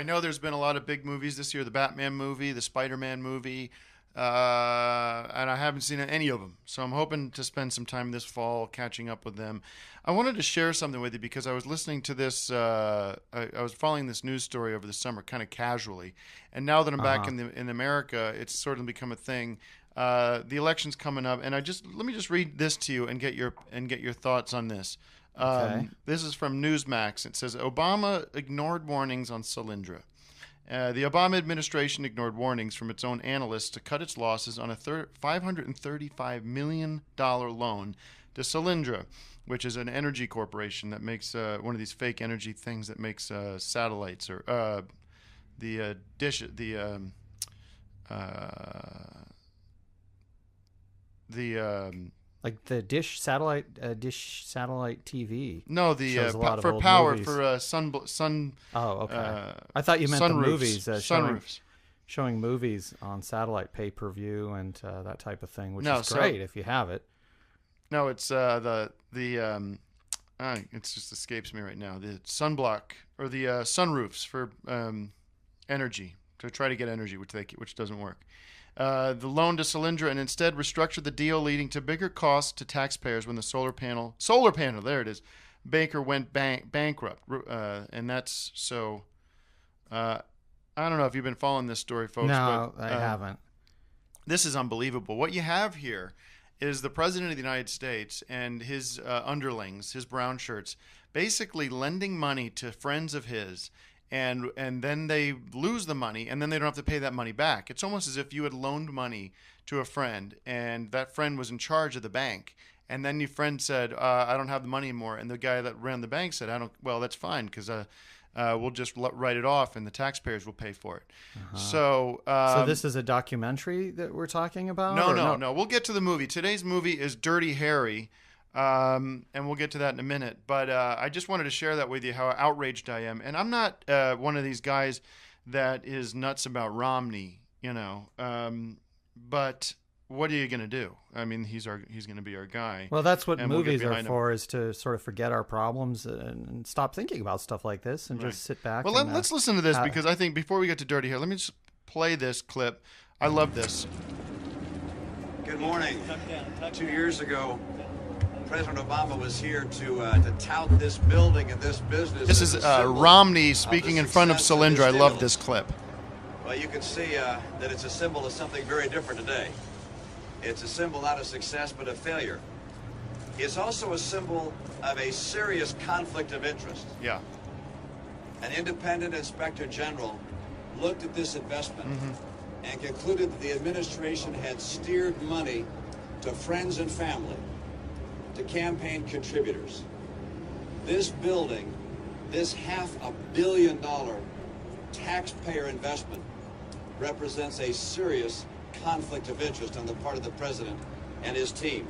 know there's been a lot of big movies this year, the Batman movie, the Spider-Man movie, and I haven't seen any of them. So I'm hoping to spend some time this fall catching up with them. I wanted to share something with you because I was listening to this, I was following this news story over the summer kind of casually. And now that I'm back in America, it's sort of become a thing. The election's coming up, and let me just read this to you and get your thoughts on this. Okay. This is from Newsmax. It says Obama ignored warnings on Solyndra. The Obama administration ignored warnings from its own analysts to cut its losses on a $535 million loan to Solyndra, which is an energy corporation that makes one of these fake energy things that makes satellites or the dish Like the dish satellite TV. No, the shows a lot of for old power movies. for sun. Oh, okay. I thought you meant the sunroofs. movies Sunroofs. showing movies on satellite pay-per-view and that type of thing, which No, is great if you have it. No, it's it just escapes me right now. The sunblock or the sunroofs for energy to try to get energy, which doesn't work. The loan to Solyndra and instead restructured the deal, leading to bigger costs to taxpayers when the solar panel, there it is, Baker went bankrupt. And that's so, I don't know if you've been following this story, folks. No, but, I haven't. This is unbelievable. What you have here is the President of the United States and his underlings, his brown shirts, basically lending money to friends of his, and then they lose the money, and then they don't have to pay that money back. It's almost as if you had loaned money to a friend, and that friend was in charge of the bank, and then your friend said, I don't have the money anymore, and the guy that ran the bank said, well, that's fine, because we'll just write it off, and the taxpayers will pay for it. So this is a documentary that we're talking about? No. We'll get to the movie. Today's movie is Dirty Harry, and we'll get to that in a minute. But I just wanted to share that with you, how outraged I am. And I'm not one of these guys that is nuts about Romney, but what are you going to do? I mean, he's going to be our guy. Well, that's what movies are him. for, is to sort of forget our problems and stop thinking about stuff like this and just sit back. Well, let's listen to this because I think before we get to Dirty Harry, let me just play this clip. I love this. Good morning. 2 years ago, President Obama was here to tout this building and this business. This is Romney speaking in front of Solyndra. I love this clip. Well, you can see that it's a symbol of something very different today. It's a symbol not of success, but of failure. It's also a symbol of a serious conflict of interest. Yeah. An independent inspector general looked at this investment and concluded that the administration had steered money to friends and family, to campaign contributors. This building, this $500 million taxpayer investment, represents a serious conflict of interest on the part of the president and his team.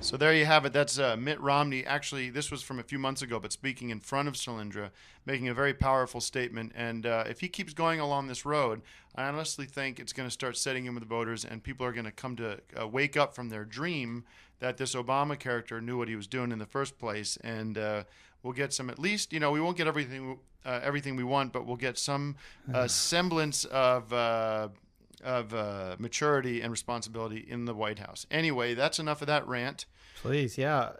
So there you have it. That's Mitt Romney. Actually, this was from a few months ago, but speaking in front of Solyndra, making a very powerful statement. And if he keeps going along this road, I honestly think it's going to start setting in with the voters, and people are going to come to wake up from their dream that this Obama character knew what he was doing in the first place. And we'll get some, at least, we won't get everything we want, but we'll get some semblance of maturity and responsibility in the White House. Anyway, that's enough of that rant. Please, yeah.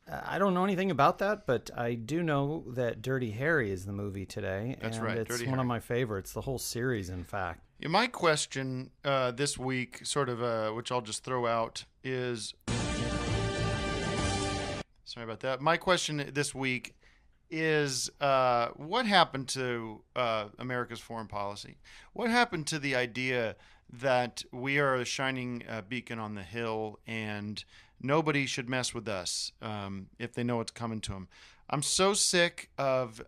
I don't know anything about that, but I do know that Dirty Harry is the movie today. That's and right, it's Dirty one Harry. of my favorites, the whole series, in fact. Yeah, my question this week, sort of, which I'll just throw out, is... Sorry about that. My question this week is what happened to America's foreign policy? What happened to the idea that we are a shining beacon on the hill and nobody should mess with us if they know what's coming to them? I'm so sick of,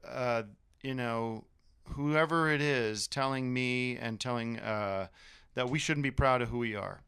whoever it is telling me and telling that we shouldn't be proud of who we are.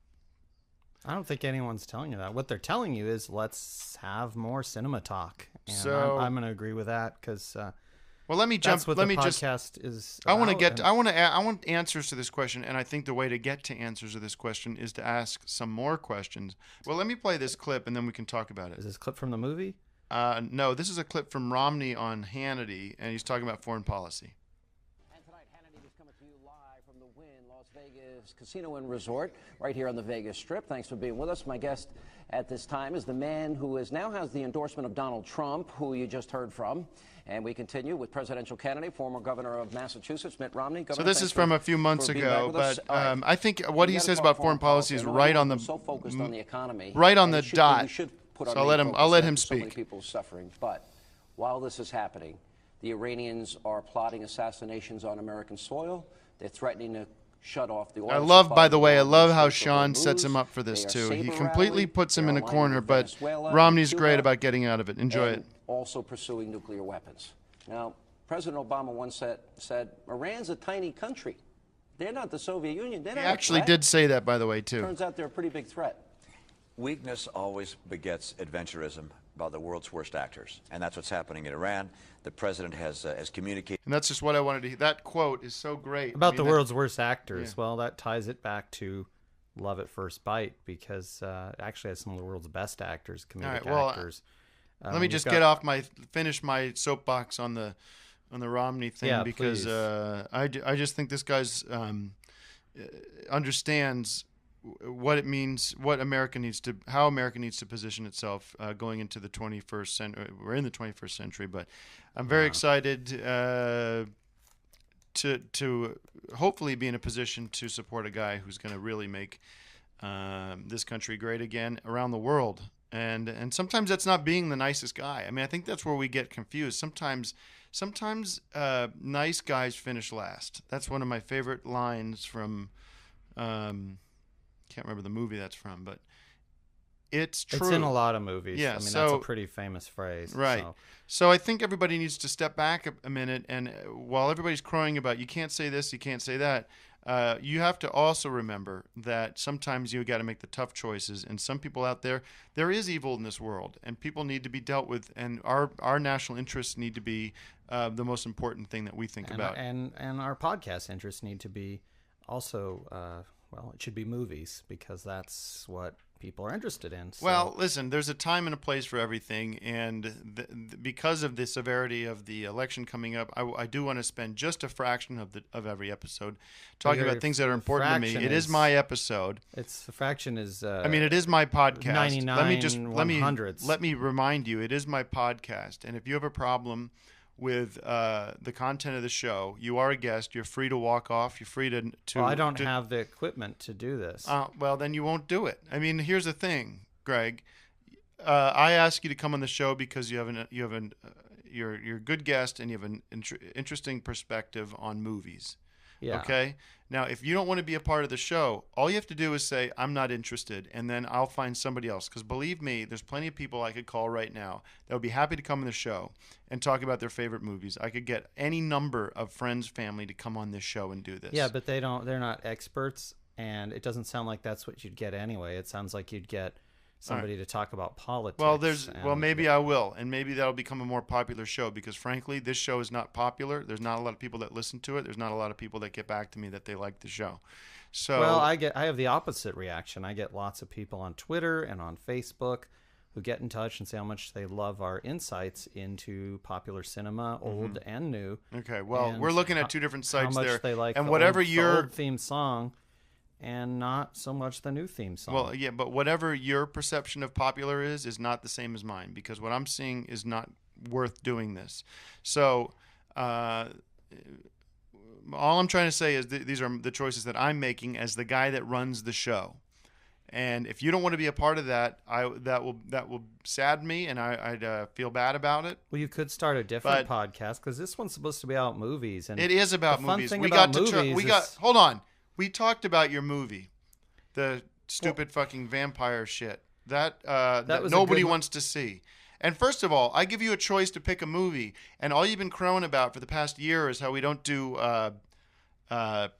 I don't think anyone's telling you that. What they're telling you is let's have more cinema talk. And So- I'm going to agree with that because Well, let me jump. that's what Let the me just. podcast is I want to about, get. and- I want answers to this question, and I think the way to get to answers to this question is to ask some more questions. Well, let me play this clip, and then we can talk about it. Is this a clip from the movie? No, this is a clip from Romney on Hannity, and he's talking about foreign policy. Las Vegas Casino and Resort right here on the Vegas Strip. Thanks for being with us. My guest at this time is the man who now has the endorsement of Donald Trump, who you just heard from. And we continue with presidential candidate, former governor of Massachusetts, Mitt Romney. Governor, so this is from a few months ago, but I think what he says about foreign policy is right on the focused on the economy, right on the dot. So I'll let him speak. So many people suffering, but while this is happening, the Iranians are plotting assassinations on American soil. They're threatening to shut off the oil. By the way, I love how Sean sets him up for this too. He completely puts him in a corner, but Romney's great about getting out of it. Enjoy it. Also pursuing nuclear weapons. Now, President Obama once said, Iran's a tiny country. They're not the Soviet Union. They're not He actually did say that, by the way, too. Turns out they're a pretty big threat. Weakness always begets adventurism by the world's worst actors, and that's what's happening in Iran. The president has communicated. And that's just what I wanted to hear. That quote is so great. About the world's worst actors. Yeah. Well, that ties it back to Love at First Bite, because it actually has some of the world's best actors, comedic actors. Let me just finish my soapbox on the Romney thing, because I just think this guy's understands what it means, how America needs to position itself going into the 21st century. We're in the 21st century, but I'm very excited to hopefully be in a position to support a guy who's going to really make this country great again around the world. And sometimes that's not being the nicest guy. I mean, I think that's where we get confused. Sometimes nice guys finish last. That's one of my favorite lines from. Can't remember the movie that's from, but it's true. It's in a lot of movies. Yeah, I mean, that's a pretty famous phrase. Right. So I think everybody needs to step back a minute, and while everybody's crowing about you can't say this, you can't say that, you have to also remember that sometimes you got to make the tough choices, and some people out there is evil in this world, and people need to be dealt with, and our national interests need to be the most important thing that we think about. And our podcast interests need to be also... well, it should be movies, because that's what people are interested in. So. Well, listen, there's a time and a place for everything, and because of the severity of the election coming up, I do want to spend just a fraction of every episode talking about things that are important to me. It is my episode. The fraction is. It is my podcast. 99 let me remind you, it is my podcast, and if you have a problem with the content of the show, you are a guest. You're free to walk off. You're free to. Well, I don't have the equipment to do this. Well, then you won't do it. I mean, here's the thing, Greg. I ask you to come on the show because you're a good guest and you have an interesting perspective on movies. Yeah. Okay. Now, if you don't want to be a part of the show, all you have to do is say, I'm not interested, and then I'll find somebody else. Because believe me, there's plenty of people I could call right now that would be happy to come on the show and talk about their favorite movies. I could get any number of friends, family to come on this show and do this. Yeah, but they're not experts, and it doesn't sound like that's what you'd get anyway. It sounds like you'd get somebody to talk about politics. Well, maybe I will, and maybe that'll become a more popular show, because frankly, this show is not popular. There's not a lot of people that listen to it. There's not a lot of people that get back to me that they like the show. So well, I have the opposite reaction. I get lots of people on Twitter and on Facebook who get in touch and say how much they love our insights into popular cinema, old and new. Okay, well, we're looking at two different sites how much there. They like and the whatever old, your the old theme song, and not so much the new theme song. Well, yeah, but whatever your perception of popular is not the same as mine, because what I'm seeing is not worth doing this. So all I'm trying to say is these are the choices that I'm making as the guy that runs the show. And if you don't want to be a part of that, that will sadden me, and I'd feel bad about it. Well, you could start a different podcast, because this one's supposed to be about movies. And it is about movies. Hold on. We talked about your movie, the stupid fucking vampire shit that nobody wants to see. And first of all, I give you a choice to pick a movie, and all you've been crowing about for the past year is how we don't do the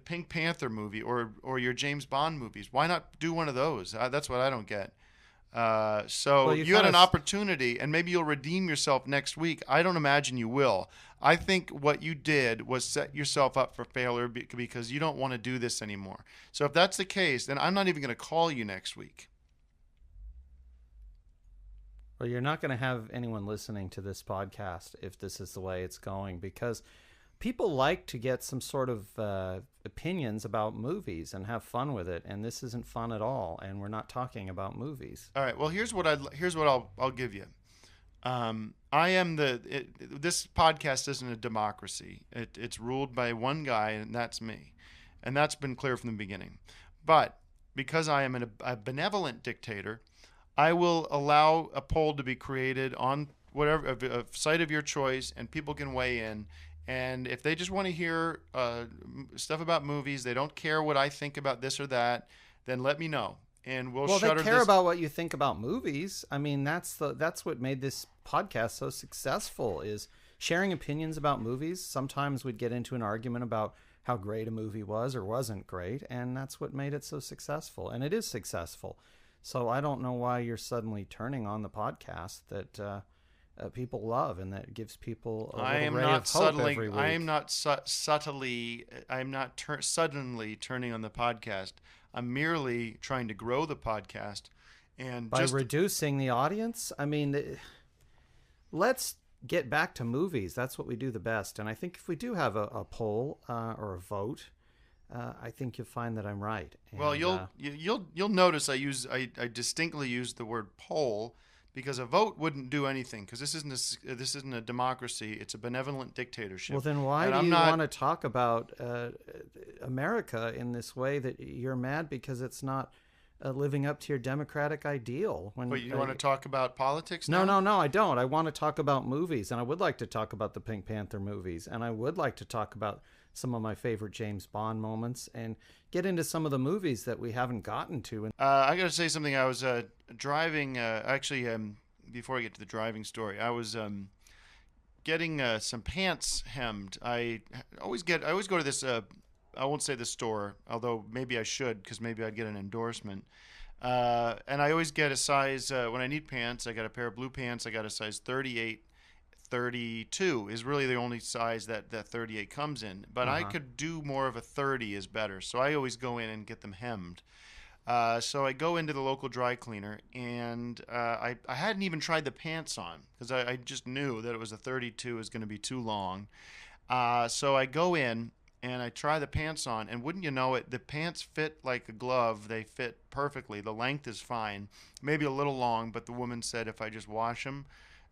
Pink Panther movie or your James Bond movies. Why not do one of those? That's what I don't get. So you had an opportunity, and maybe you'll redeem yourself next week. I don't imagine you will. I think what you did was set yourself up for failure because you don't want to do this anymore. So if that's the case, then I'm not even going to call you next week. Well, you're not going to have anyone listening to this podcast if this is the way it's going, because people like to get some sort of opinions about movies and have fun with it, and this isn't fun at all. And we're not talking about movies. All right. Well, here's what I'll give you. I am this podcast isn't a democracy. It's ruled by one guy, and that's me, and that's been clear from the beginning. But because I am a benevolent dictator, I will allow a poll to be created on whatever a site of your choice, and people can weigh in. And if they just want to hear stuff about movies, they don't care what I think about this or that, then let me know. And well, they care about what you think about movies. I mean, that's what made this podcast so successful, is sharing opinions about movies. Sometimes we'd get into an argument about how great a movie was or wasn't great, and that's what made it so successful. And it is successful. So I don't know why you're suddenly turning on the podcast that people love and that gives people a little ray of hope every week. I am not suddenly turning on the podcast. I'm merely trying to grow the podcast, and by reducing the audience. I mean, let's get back to movies. That's what we do the best. And I think if we do have a poll or a vote, I think you'll find that I'm right. And, well, you'll notice I distinctly use the word poll, because a vote wouldn't do anything, because this isn't a democracy. It's a benevolent dictatorship. Well, then why do you want to talk about America in this way, that you're mad because it's not living up to your democratic ideal? But you want to talk about politics now? No, I don't. I want to talk about movies, and I would like to talk about the Pink Panther movies, and I would like to talk about some of my favorite James Bond moments, and get into some of the movies that we haven't gotten to. I got to say something. I was driving. Before I get to the driving story, I was getting some pants hemmed. I always go to this. I won't say the store, although maybe I should, because maybe I'd get an endorsement. And I always get a size when I need pants. I got a pair of blue pants. I got a size 38. 32 is really the only size that 38 comes in, but I could do more of a 30 is better, so I always go in and get them hemmed. So I go into the local dry cleaner, and I hadn't even tried the pants on, because I just knew that it was a 32 is going to be too long. So I go in and I try the pants on, and wouldn't you know it, the pants fit like a glove. They fit perfectly. The length is fine, maybe a little long, but the woman said if I just wash them,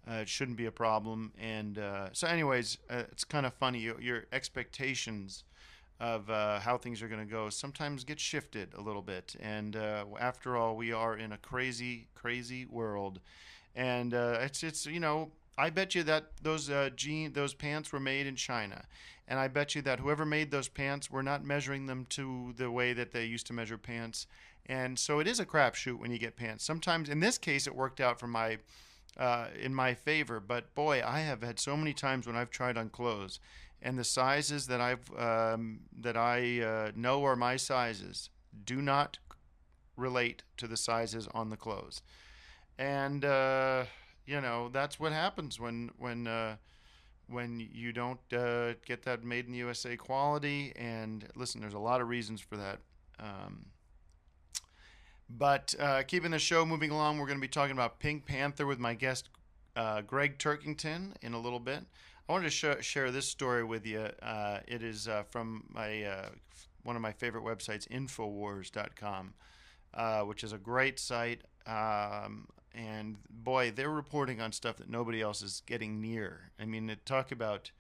it shouldn't be a problem. And so anyways, it's kind of funny. Your expectations of how things are going to go sometimes get shifted a little bit. And after all, we are in a crazy, crazy world. And it's I bet you that those pants were made in China. And I bet you that whoever made those pants were not measuring them to the way that they used to measure pants. And so it is a crapshoot when you get pants. Sometimes, in this case, it worked out for in my favor, but boy, I have had so many times when I've tried on clothes, and the sizes that I know are my sizes do not relate to the sizes on the clothes, and that's what happens when you don't get that made in the USA quality. And listen, there's a lot of reasons for that. But keeping the show moving along, we're going to be talking about Pink Panther with my guest, Greg Turkington, in a little bit. I wanted to share this story with you. It is from one of my favorite websites, Infowars.com, which is a great site. And boy, they're reporting on stuff that nobody else is getting near. I mean, they talk about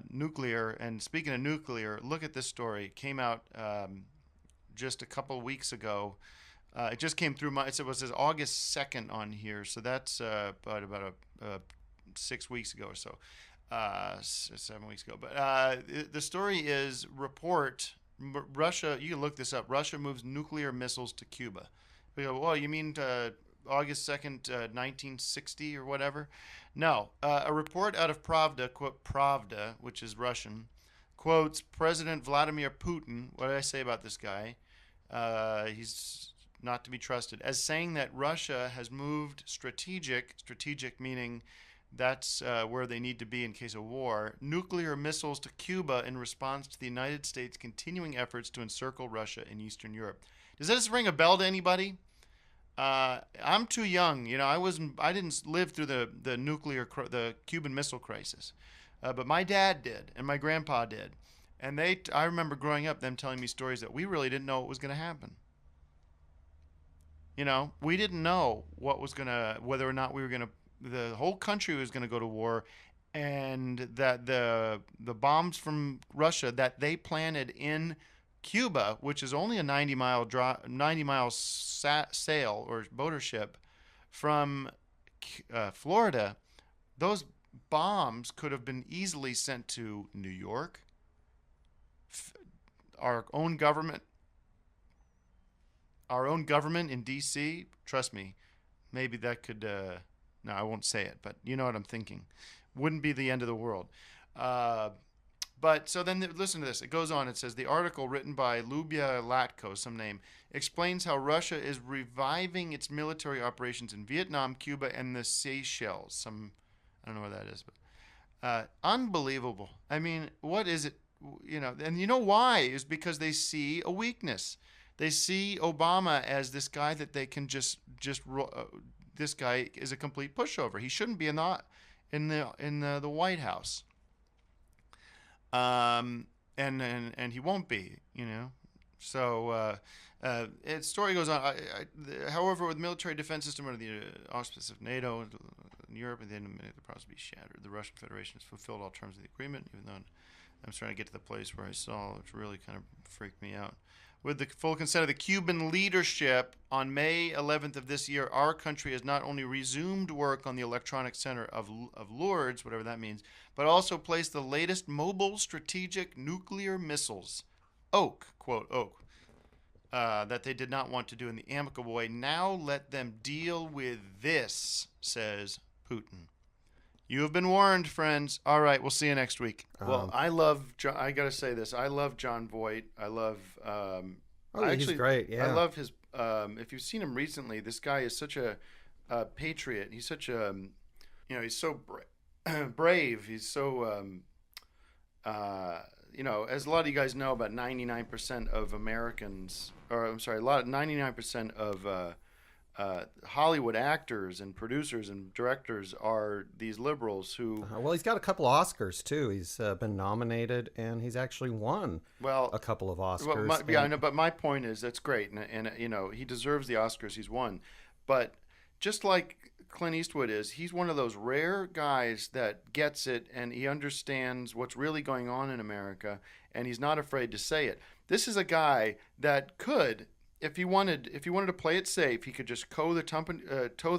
nuclear. And speaking of nuclear, look at this story. It came out just a couple weeks ago. It just came through it says August 2nd on here, so that's about 6 weeks ago or so, 7 weeks ago. But the story is Russia. You can look this up. Russia moves nuclear missiles to Cuba. We go, well, you mean August 2nd, 1960 or whatever? No, a report out of Pravda, quote Pravda, which is Russian, quotes President Vladimir Putin. What did I say about this guy? He's not to be trusted, as saying that Russia has moved strategic meaning that's where they need to be in case of war, nuclear missiles to Cuba in response to the United States' continuing efforts to encircle Russia in Eastern Europe. Does this ring a bell to anybody? I'm too young. I didn't live through the Cuban Missile Crisis. but my dad did, and my grandpa did. And I remember growing up, them telling me stories that we really didn't know what was going to happen. You know, we didn't know whether or not the whole country was going to go to war, and that the bombs from Russia that they planted in Cuba, which is only a 90-mile sail or boater ship from Florida, those bombs could have been easily sent to New York, our own government in D.C. Trust me, maybe that could. No, I won't say it, but you know what I'm thinking. Wouldn't be the end of the world. But so then listen to this. It goes on. It says the article written by Lubia Latko, some name, explains how Russia is reviving its military operations in Vietnam, Cuba, and the Seychelles. I don't know what that is, but unbelievable. I mean, what is it? You know, and you know why? Is because they see a weakness. They see Obama as this guy that they can this guy is a complete pushover. He shouldn't be in the White House. And he won't be, you know. So its story goes on. However, with military defense system under the auspices of NATO in Europe, and then the process be shattered. The Russian Federation has fulfilled all terms of the agreement, even though I'm trying to get to the place where I saw, which really kind of freaked me out. With the full consent of the Cuban leadership, on May 11th of this year, our country has not only resumed work on the Electronic Center of Lourdes, whatever that means, but also placed the latest mobile strategic nuclear missiles, quote, that they did not want to do in the amicable way. Now let them deal with this, says Putin. You have been warned, friends. All right, we'll see you next week. Well, I got to say this. I love John Voight. I love. He's great. Yeah, I love his. If you've seen him recently, this guy is such a patriot. He's such a, he's so brave. He's so, as a lot of you guys know, about 99% of Americans, 99% of Hollywood actors and producers and directors are these liberals who. Well, he's got a couple of Oscars too. He's been nominated and he's actually won a couple of Oscars. Well, I know, but my point is that's great, and he deserves the Oscars he's won. But just like Clint Eastwood he's one of those rare guys that gets it and he understands what's really going on in America, and he's not afraid to say it. This is a guy that could. If he wanted to play it safe, he could just toe the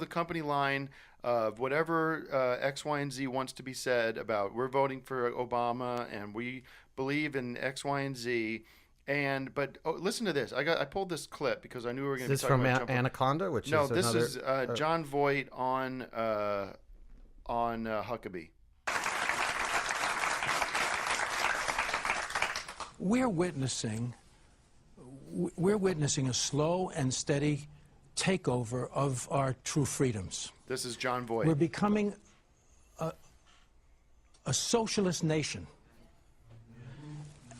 company line of whatever X, Y, and Z wants to be said about we're voting for Obama and we believe in X, Y, and Z. But listen to this. I pulled this clip because I knew we were going to be talking about. This from Anaconda, which no, is this another... is John Voight on Huckabee. We're witnessing a slow and steady takeover of our true freedoms. This is John Voight. We're becoming a socialist nation.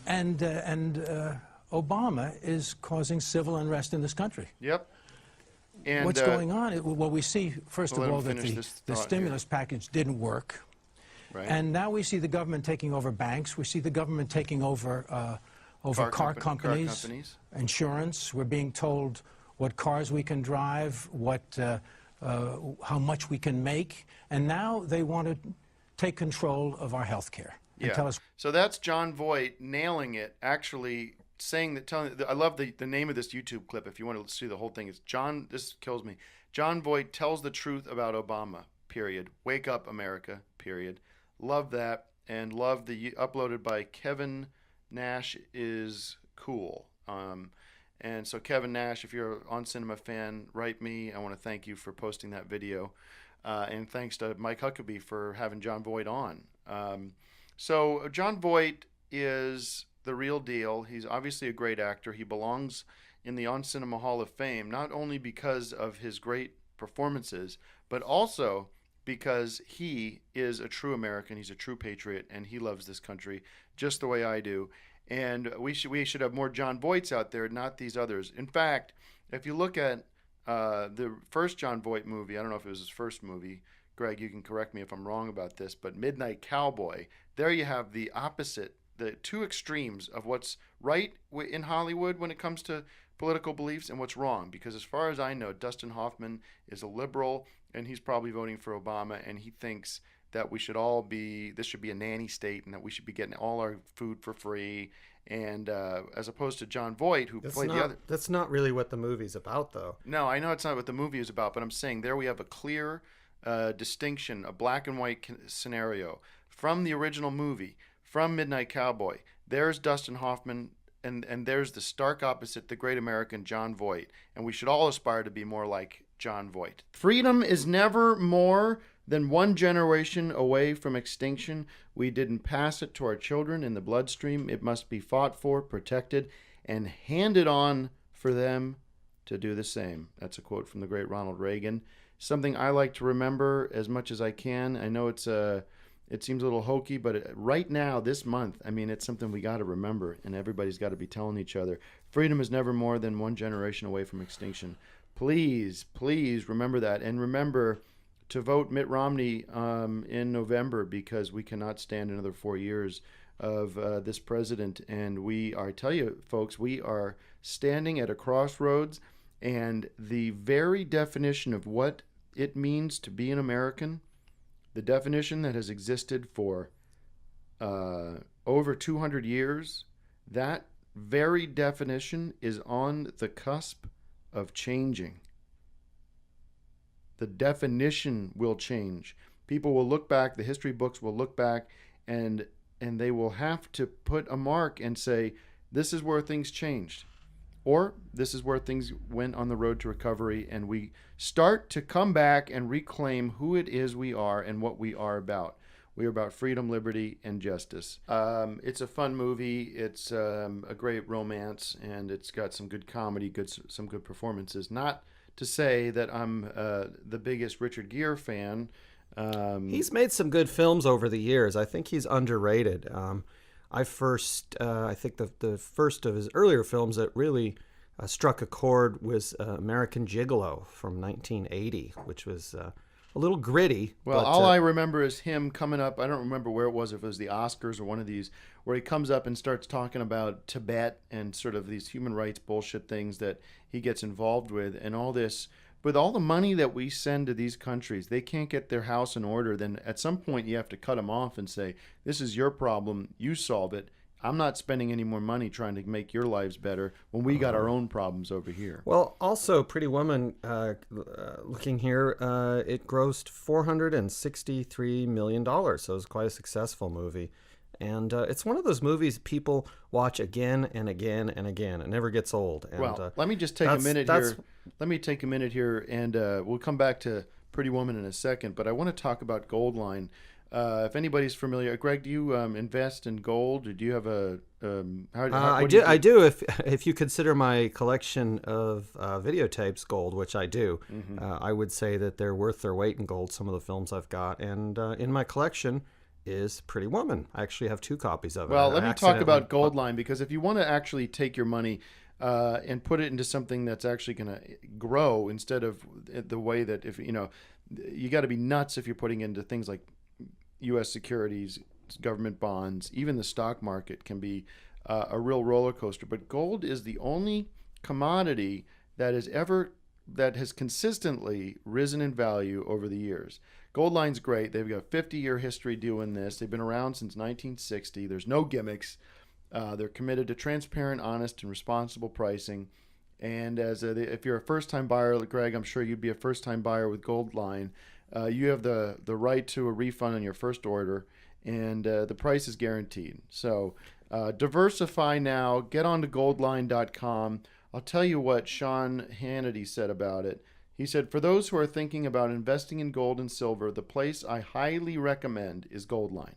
And Obama is causing civil unrest in this country. Yep. And what's going on? Well, we see, first of all, that the stimulus package didn't work. Right. And now we see the government taking over banks. We see the government taking over car companies, insurance. We're being told what cars we can drive, how much we can make, and now they want to take control of our health care. Yeah. Tell us. So that's John Voight nailing it, actually saying that, I love the name of this YouTube clip. If you want to see the whole thing, it's this kills me. John Voight tells the truth about Obama, period. Wake up, America, period. Love that, and love the uploaded by Kevin Nash is cool. And so Kevin Nash, if you're an On Cinema fan, write me. I want to thank you for posting that video. And thanks to Mike Huckabee for having John Voight on. So John Voight is the real deal. He's obviously a great actor. He belongs in the On Cinema Hall of Fame, not only because of his great performances, but also because he is a true American. He's a true patriot, and he loves this country just the way I do. And we should have more John Voights out there, not these others. In fact, if you look at the first John Voight movie, I don't know if it was his first movie, Greg, you can correct me if I'm wrong about this, but Midnight Cowboy, there you have the opposite, the two extremes of what's right in Hollywood when it comes to political beliefs and what's wrong. Because as far as I know, Dustin Hoffman is a liberal, and he's probably voting for Obama, and he thinks that we should all be, this should be a nanny state, and that we should be getting all our food for free. And as opposed to John Voight, who played the other. That's not really what the movie's about, though. No, I know it's not what the movie is about, but I'm saying there we have a clear distinction, a black and white scenario from the original movie, from Midnight Cowboy. There's Dustin Hoffman, and there's the stark opposite, the great American John Voight. And we should all aspire to be more like John Voight. Freedom is never more than one generation away from extinction. We didn't pass it to our children in the bloodstream. It must be fought for, protected, and handed on for them to do the same. That's a quote from the great Ronald Reagan. Something I like to remember as much as I can. I know it seems a little hokey, but right now, this month, I mean, it's something we got to remember, and everybody's got to be telling each other. Freedom is never more than one generation away from extinction. Please, please remember that, and remember to vote Mitt Romney in November, because we cannot stand another 4 years of this president. And I tell you, folks, we are standing at a crossroads, and the very definition of what it means to be an American, the definition that has existed for over 200 years, that very definition is on the cusp of changing. The definition will change. People will look back, the history books will look back, and they will have to put a mark and say, this is where things changed. Or this is where things went on the road to recovery, and we start to come back and reclaim who it is we are and what we are about. We are about freedom, liberty, and justice. It's a fun movie. It's a great romance, and it's got some good comedy, some good performances. Not to say that I'm the biggest Richard Gere fan. He's made some good films over the years. I think he's underrated. I think the first of his earlier films that really struck a chord was American Gigolo from 1980, which was a little gritty. Well, all I remember is him coming up. I don't remember where it was, if it was the Oscars or one of these, where he comes up and starts talking about Tibet and sort of these human rights bullshit things that he gets involved with, and all this. With all the money that we send to these countries, they can't get their house in order. Then at some point you have to cut them off and say, this is your problem. You solve it. I'm not spending any more money trying to make your lives better when we got our own problems over here. Well, also, Pretty Woman, looking here, it grossed $463 million. So it was quite a successful movie. And it's one of those movies people watch again and again and again. It never gets old. And, well, let me just take a minute here. Let me take a minute here, and we'll come back to Pretty Woman in a second. But I want to talk about Goldline. If anybody's familiar, Greg, do you invest in gold? Or do you have a? I do. If you consider my collection of videotapes gold, which I do, I would say that they're worth their weight in gold. Some of the films I've got, and in my collection is Pretty Woman. I actually have 2 copies of it. Well, let me talk about Goldline, because if you want to actually take your money and put it into something that's actually going to grow instead of the way that, if you got to be nuts if you're putting into things like U.S. securities, government bonds, even the stock market can be a real roller coaster. But gold is the only commodity that has consistently risen in value over the years. Goldline's great. They've got a 50-year history doing this. They've been around since 1960. There's no gimmicks. They're committed to transparent, honest, and responsible pricing. And if you're a first-time buyer, Greg, I'm sure you'd be a first-time buyer with Goldline. You have the right to a refund on your first order, and the price is guaranteed. So diversify now. Get on to goldline.com. I'll tell you what Sean Hannity said about it. He said, for those who are thinking about investing in gold and silver, the place I highly recommend is Goldline.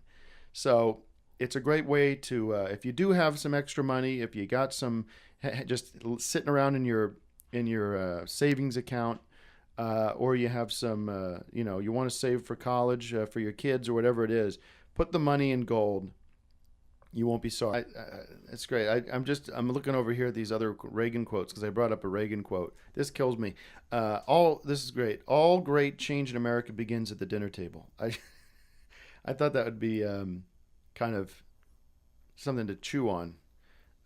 So it's a great way to, if you do have some extra money, if you got some just sitting around in your savings account, or you have some, you want to save for college for your kids or whatever it is, put the money in gold. You won't be sorry. It's great. I'm looking over here at these other Reagan quotes because I brought up a Reagan quote. This kills me. This is great. All great change in America begins at the dinner table. I thought that would be kind of something to chew on.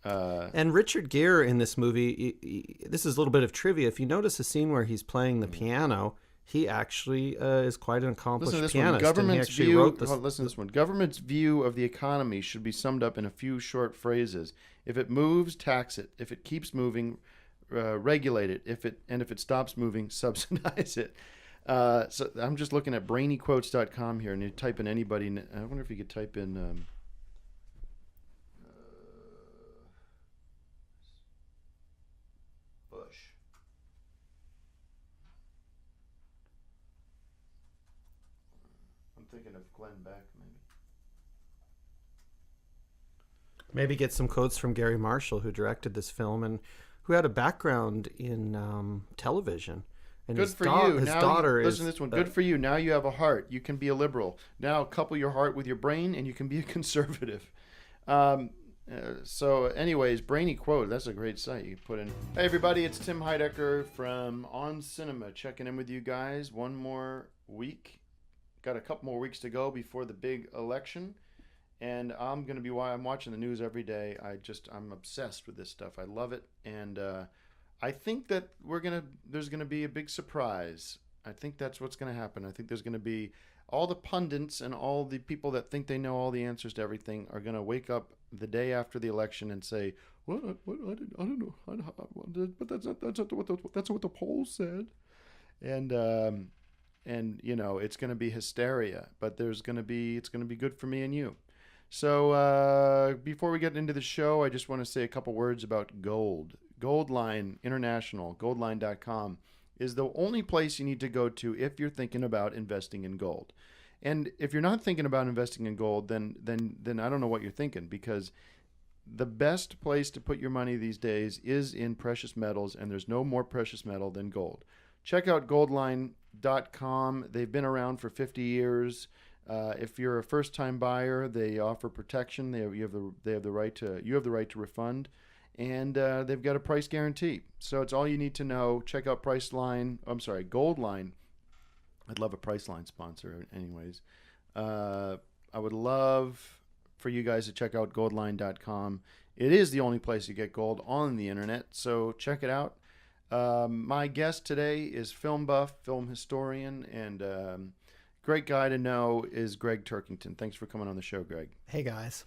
And Richard Gere in this movie, this is a little bit of trivia. If you notice a scene where he's playing the piano, he actually is quite an accomplished pianist. Listen to this one. Government's view of the economy should be summed up in a few short phrases. If it moves, tax it. If it keeps moving, regulate it. If it stops moving, subsidize it. So I'm just looking at brainyquotes.com here, and you type in anybody. I wonder if you could type in. Bush. I'm thinking of Glenn Beck, maybe. Maybe get some quotes from Gary Marshall, who directed this film and who had a background in television. And good for you. His daughter is. Listen to this one. Good for you. Now you have a heart. You can be a liberal. Now couple your heart with your brain, and you can be a conservative. So, anyways, Brainy Quote. That's a great site you put in. Hey, everybody. It's Tim Heidecker from On Cinema checking in with you guys. One more week. Got a couple more weeks to go before the big election. And I'm going to be I'm watching the news every day. I'm obsessed with this stuff. I love it. And I think that there's going to be a big surprise. I think that's what's going to happen. I think there's going to be all the pundits and all the people that think they know all the answers to everything are going to wake up the day after the election and say, "What? I don't know. But that's what the polls said." And you know, it's going to be hysteria. But it's going to be good for me and you. So before we get into the show, I just want to say a couple words about gold. Goldline International, goldline.com, is the only place you need to go to if you're thinking about investing in gold. And if you're not thinking about investing in gold, then I don't know what you're thinking, because the best place to put your money these days is in precious metals, and there's no more precious metal than gold. Check out goldline.com. They've been around for 50 years. If you're a first-time buyer, they offer protection. You have the right to refund, and they've got a price guarantee. So it's all you need to know. Check out Goldline. I'd love a Priceline sponsor, anyways. I would love for you guys to check out goldline.com. It is the only place you get gold on the internet, so check it out. My guest today is film buff, film historian, and great guy to know is Greg Turkington. Thanks for coming on the show, Greg. Hey, guys.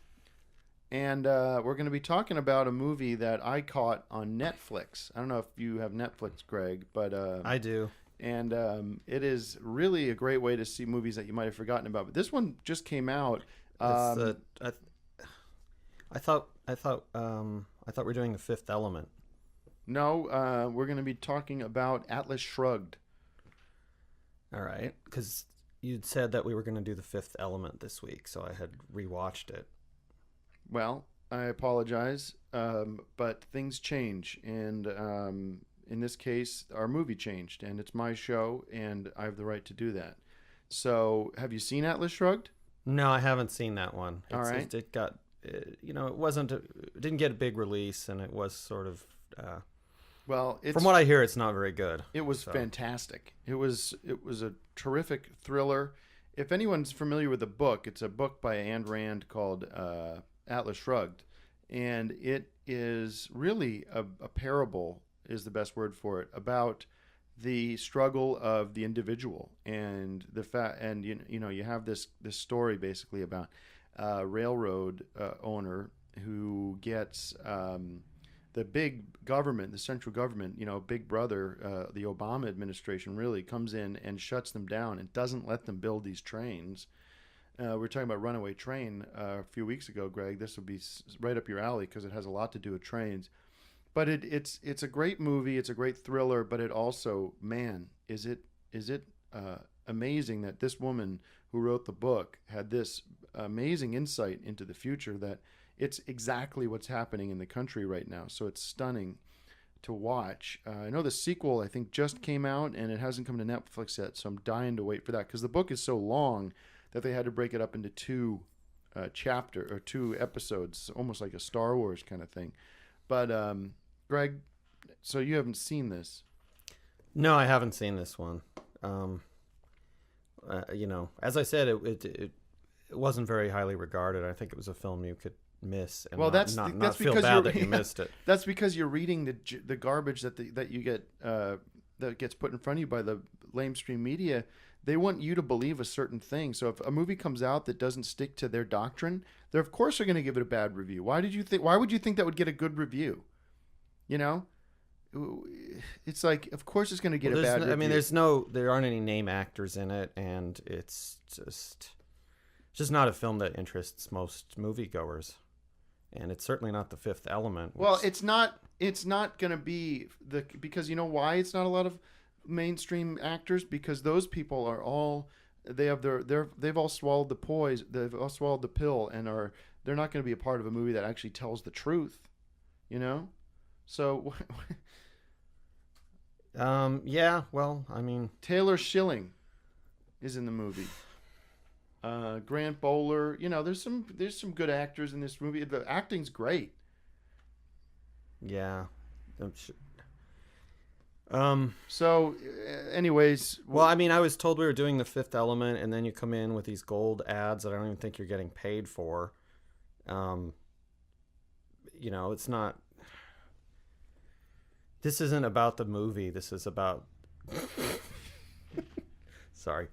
And we're going to be talking about a movie that I caught on Netflix. I don't know if you have Netflix, Greg, but I do. And it is really a great way to see movies that you might have forgotten about. But this one just came out. I thought we were doing The Fifth Element. No, we're going to be talking about Atlas Shrugged. All right, because you'd said that we were going to do The Fifth Element this week, so I had rewatched it. Well, I apologize, but things change, and in this case, our movie changed, and it's my show, and I have the right to do that. So, have you seen Atlas Shrugged? No, I haven't seen that one. All right. It got, it didn't get a big release, and it was sort of. From what I hear, it's not very good. It was fantastic. It was a terrific thriller. If anyone's familiar with the book, it's a book by Ayn Rand called Atlas Shrugged, and it is really a parable, is the best word for it, about the struggle of the individual and the you have this story basically about a railroad owner who gets the big government, the central government, Big Brother, the Obama administration really comes in and shuts them down and doesn't let them build these trains. We were talking about Runaway Train a few weeks ago, Greg. This would be right up your alley because it has a lot to do with trains. But it's a great movie. It's a great thriller. But it also, man, is it amazing that this woman who wrote the book had this amazing insight into the future, that it's exactly what's happening in the country right now. So it's stunning to watch. I know the sequel, I think, just came out, and it hasn't come to Netflix yet, so I'm dying to wait for that, because the book is so long that they had to break it up into two chapter or 2 episodes, almost like a Star Wars kind of thing. But Greg, so you haven't seen this? No, I haven't seen this one. As I said, it wasn't very highly regarded. I think it was a film you could miss and that's feel bad that you missed it. That's because you're reading the garbage that you get that gets put in front of you by the lamestream media. They want you to believe a certain thing. So if a movie comes out that doesn't stick to their doctrine, they're of course going to give it a bad review. Why would you think that would get a good review? You know, it's like, of course it's going to get a bad review. I mean, there aren't any name actors in it, and it's just not a film that interests most moviegoers. And it's certainly not The Fifth Element. Well, it's not going to be because you know why it's not a lot of mainstream actors, because those people are all they've all swallowed the poison, they've all swallowed the pill, and they're not going to be a part of a movie that actually tells the truth, you know. So yeah, well, I mean, Taylor Schilling is in the movie. Grant Bowler, you know, there's some good actors in this movie. The acting's great. Yeah. So, anyways, well, I mean, I was told we were doing The Fifth Element, and then you come in with these gold ads that I don't even think you're getting paid for. You know, it's not. This isn't about the movie. This is about. Sorry.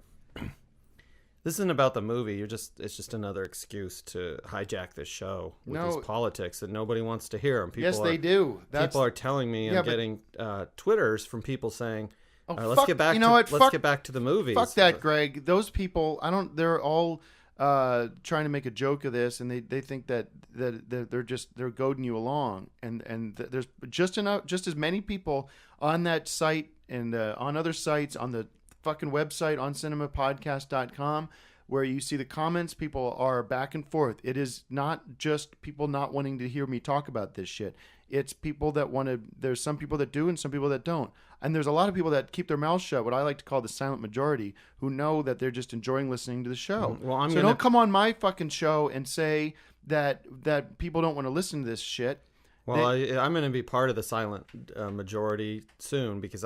This isn't about the movie. It's just another excuse to hijack this show with these politics that nobody wants to hear. And they do. People are telling me I'm getting Twitters from people saying, let's get back. Let's get back to the movies. Fuck that, Greg. Those people, They're all trying to make a joke of this, and they think that they're goading you along, and there's just as many people on that site and on other sites, on the fucking website, on cinemapodcast.com, where you see the comments. People are back and forth. It is not just people not wanting to hear me talk about this shit. It's people that want to. There's some people that do and some people that don't, and there's a lot of people that keep their mouths shut, what I like to call the silent majority, who know that they're just enjoying listening to the show. Well, don't come on my fucking show and say that people don't want to listen to this shit. Well, I'm going to be part of the silent majority soon, because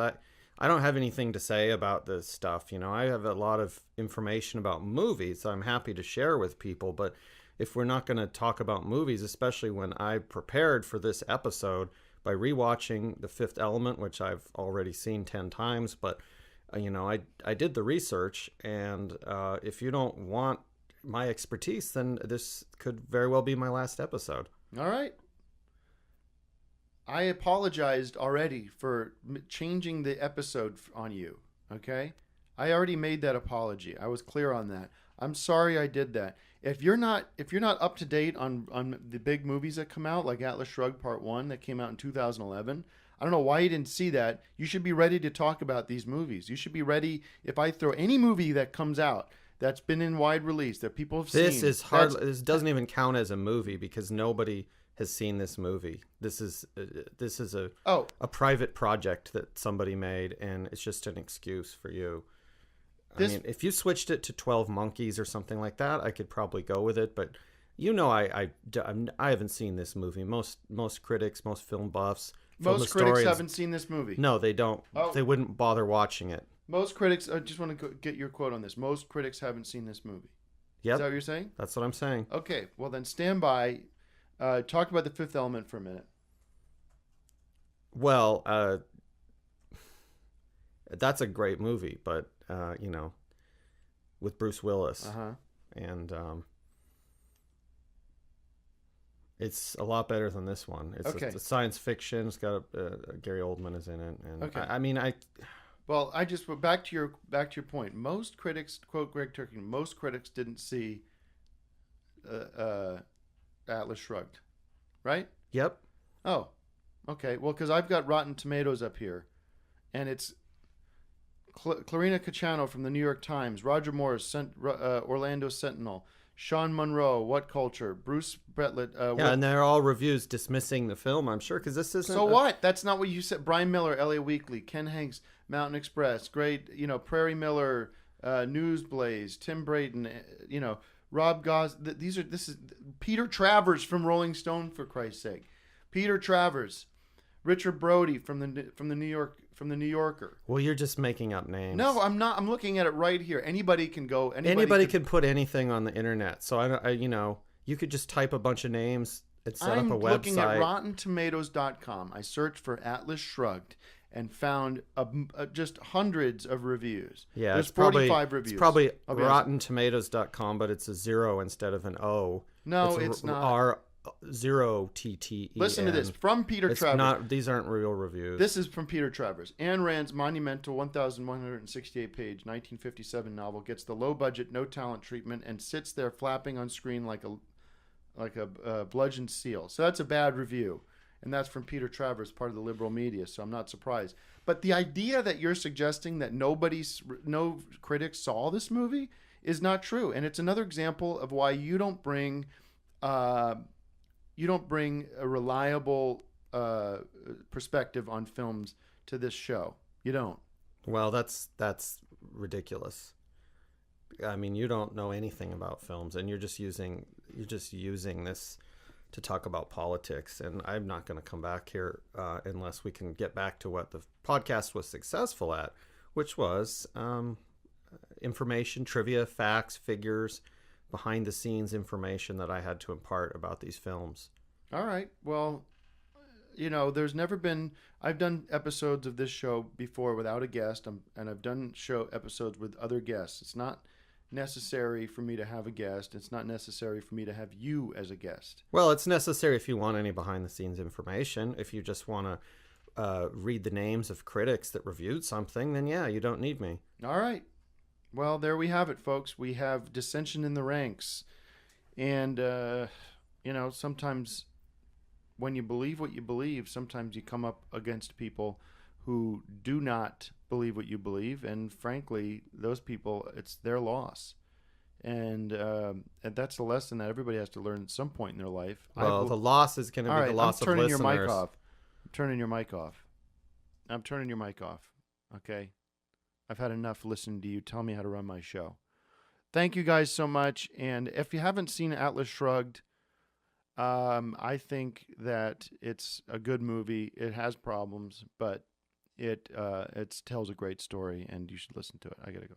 I don't have anything to say about this stuff. You know, I have a lot of information about movies I'm happy to share with people. But if we're not going to talk about movies, especially when I prepared for this episode by rewatching The Fifth Element, which I've already seen 10 times, but, you know, I did the research. And if you don't want my expertise, then this could very well be my last episode. All right. I apologized already for changing the episode on you, okay? I already made that apology. I was clear on that. I'm sorry I did that. If you're not up to date on the big movies that come out, like Atlas Shrugged Part 1 that came out in 2011, I don't know why you didn't see that. You should be ready to talk about these movies. You should be ready if I throw any movie that comes out that's been in wide release that people have seen. This doesn't even count as a movie because nobody has seen this movie. This is a private project that somebody made, and it's just an excuse for you. I mean, if you switched it to 12 Monkeys or something like that, I could probably go with it. But you know, I haven't seen this movie. Most critics, most film buffs, most critics haven't seen this movie. No, they don't. They wouldn't bother watching it. Most critics. I just want to get your quote on this. Most critics haven't seen this movie. Yep. Is that what you're saying? That's what I'm saying. Okay. Well, then stand by. Talk about The Fifth Element for a minute. Well, that's a great movie, but you know, with Bruce Willis, and it's a lot better than this one. It's a science fiction. It's got Gary Oldman is in it, and Well, I just back to your point. Most critics, quote Greg Turkington, most critics didn't see Atlas Shrugged, right? Yep. Oh, okay. Well, because I've got Rotten Tomatoes up here, and it's Clarina Cacciano from the New York Times, Roger Morris, Orlando Sentinel, Sean Monroe, What Culture, Bruce Bretlett. And they're all reviews dismissing the film, I'm sure, because this isn't. So what? That's not what you said. Brian Miller, LA Weekly, Ken Hanks, Mountain Express, great. You know, Prairie Miller, Newsblaze, Tim Brayton. You know, Rob Goss. This is Peter Travers from Rolling Stone, for Christ's sake. Peter Travers, Richard Brody from the New Yorker. Well, you're just making up names. No, I'm not. I'm looking at it right here. Anybody can go. Anybody can put anything on the internet. So you could just type a bunch of names and set up a website. I'm looking at RottenTomatoes.com. I searched for Atlas Shrugged and found just hundreds of reviews. Yeah, there's 45 reviews. It's probably RottenTomatoes.com, but it's a 0 instead of an O. No, it's not. R0TTE. Listen to this from Peter Travers. These aren't real reviews. This is from Peter Travers. Ayn Rand's monumental 1,168-page 1957 novel gets the low-budget, no-talent treatment and sits there flapping on screen like a bludgeoned seal. So that's a bad review. And that's from Peter Travers, part of the liberal media, so I'm not surprised. But the idea that you're suggesting that no critics saw this movie is not true. And it's another example of why you don't bring a reliable perspective on films to this show. You don't. Well, that's ridiculous. I mean, you don't know anything about films, and you're just using this to talk about politics, and I'm not going to come back here unless we can get back to what the podcast was successful at, which was information, trivia, facts, figures, behind-the-scenes information that I had to impart about these films. All right. Well, there's never been... I've done episodes of this show before without a guest, and I've done episodes with other guests. It's not necessary for me to have a guest. It's not necessary for me to have you as a guest. Well, it's necessary if you want any behind-the-scenes information. If you just want to read the names of critics that reviewed something, then yeah, you don't need me. All right. Well, there we have it, folks. We have dissension in the ranks. And, sometimes when you believe what you believe, sometimes you come up against people who do not believe what you believe. And frankly, those people, it's their loss. And that's a lesson that everybody has to learn at some point in their life. Well, the loss is going to be the loss of listeners. Your mic off. I'm turning your mic off. I'm turning your mic off. Okay? I've had enough listening to you tell me how to run my show. Thank you guys so much. And if you haven't seen Atlas Shrugged, I think that it's a good movie. It has problems, but it tells a great story, and you should listen to it. I gotta go.